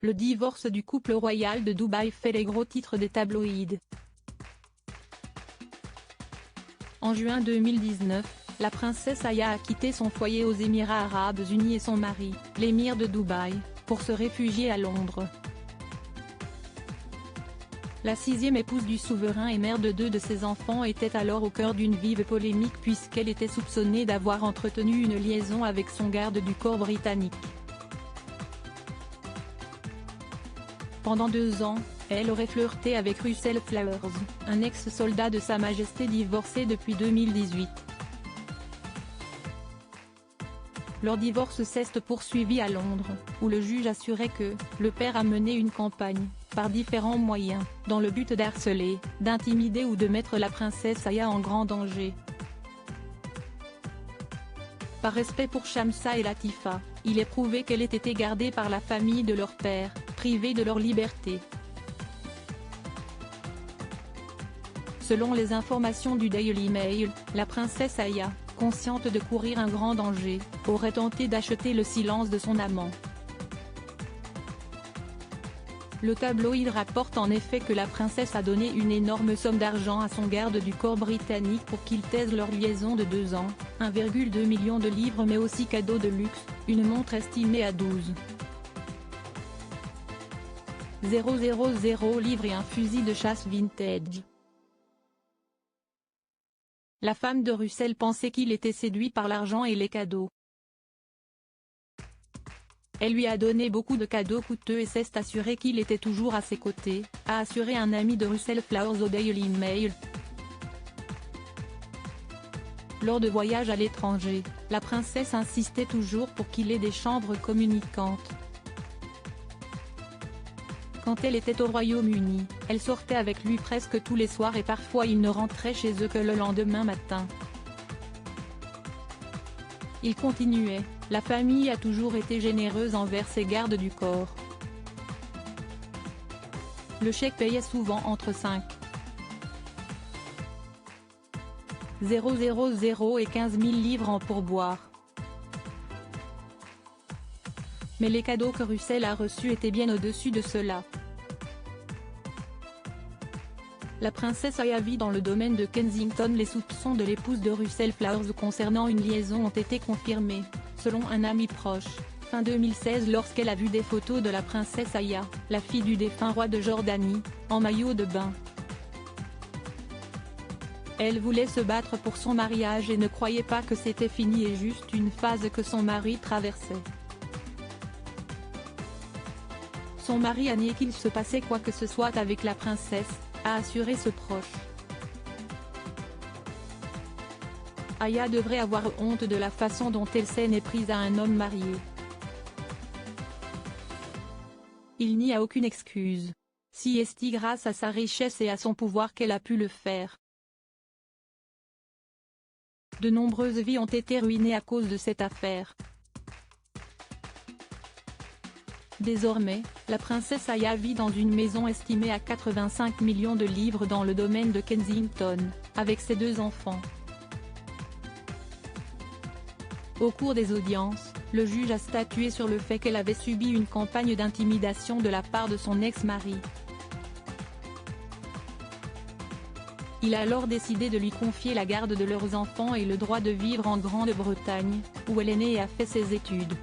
Le divorce du couple royal de Dubaï fait les gros titres des tabloïds. En juin 2019, la princesse Aya a quitté son foyer aux Émirats arabes unis et son mari, l'émir de Dubaï, pour se réfugier à Londres. La sixième épouse du souverain et mère de 2 de ses enfants était alors au cœur d'une vive polémique puisqu'elle était soupçonnée d'avoir entretenu une liaison avec son garde du corps britannique. Pendant 2 ans, elle aurait flirté avec Russell Flowers, un ex-soldat de Sa Majesté divorcé depuis 2018. Leur divorce s'est poursuivi à Londres, où le juge assurait que « le père a mené une campagne, par différents moyens, dans le but d'harceler, d'intimider ou de mettre la princesse Aya en grand danger ». Par respect pour Shamsa et Latifa, il est prouvé qu'elle ait été gardée par la famille de leur père, privée de leur liberté. Selon les informations du Daily Mail, la princesse Aya, consciente de courir un grand danger, aurait tenté d'acheter le silence de son amant. Le tabloïd rapporte en effet que la princesse a donné une énorme somme d'argent à son garde du corps britannique pour qu'il taise leur liaison de 2 ans, 1,2 million de livres mais aussi cadeaux de luxe, une montre estimée à 12 000 livres et un fusil de chasse vintage. La femme de Russell pensait qu'il était séduit par l'argent et les cadeaux. Elle lui a donné beaucoup de cadeaux coûteux et s'est assuré qu'il était toujours à ses côtés, a assuré un ami de Russell Flowers au Daily Mail. Lors de voyages à l'étranger, la princesse insistait toujours pour qu'il ait des chambres communicantes. Quand elle était au Royaume-Uni, elle sortait avec lui presque tous les soirs et parfois ils ne rentraient chez eux que le lendemain matin. Il continuait, la famille a toujours été généreuse envers ses gardes du corps. Le chèque payait souvent entre 5 000 et 15 000 livres en pourboire. Mais les cadeaux que Russell a reçus étaient bien au-dessus de cela. La princesse Aya vit dans le domaine de Kensington. Les soupçons de l'épouse de Russell Flowers concernant une liaison ont été confirmés, selon un ami proche, fin 2016 lorsqu'elle a vu des photos de la princesse Aya, la fille du défunt roi de Jordanie, en maillot de bain. Elle voulait se battre pour son mariage et ne croyait pas que c'était fini et juste une phase que son mari traversait. Son mari a nié qu'il se passait quoi que ce soit avec la princesse, a assuré ce proche. Aya devrait avoir honte de la façon dont elle s'est méprise à un homme marié. Il n'y a aucune excuse. Si est grâce à sa richesse et à son pouvoir qu'elle a pu le faire. De nombreuses vies ont été ruinées à cause de cette affaire. Désormais, la princesse Aya vit dans une maison estimée à 85 millions de livres dans le domaine de Kensington, avec ses 2 enfants. Au cours des audiences, le juge a statué sur le fait qu'elle avait subi une campagne d'intimidation de la part de son ex-mari. Il a alors décidé de lui confier la garde de leurs enfants et le droit de vivre en Grande-Bretagne, où elle est née et a fait ses études.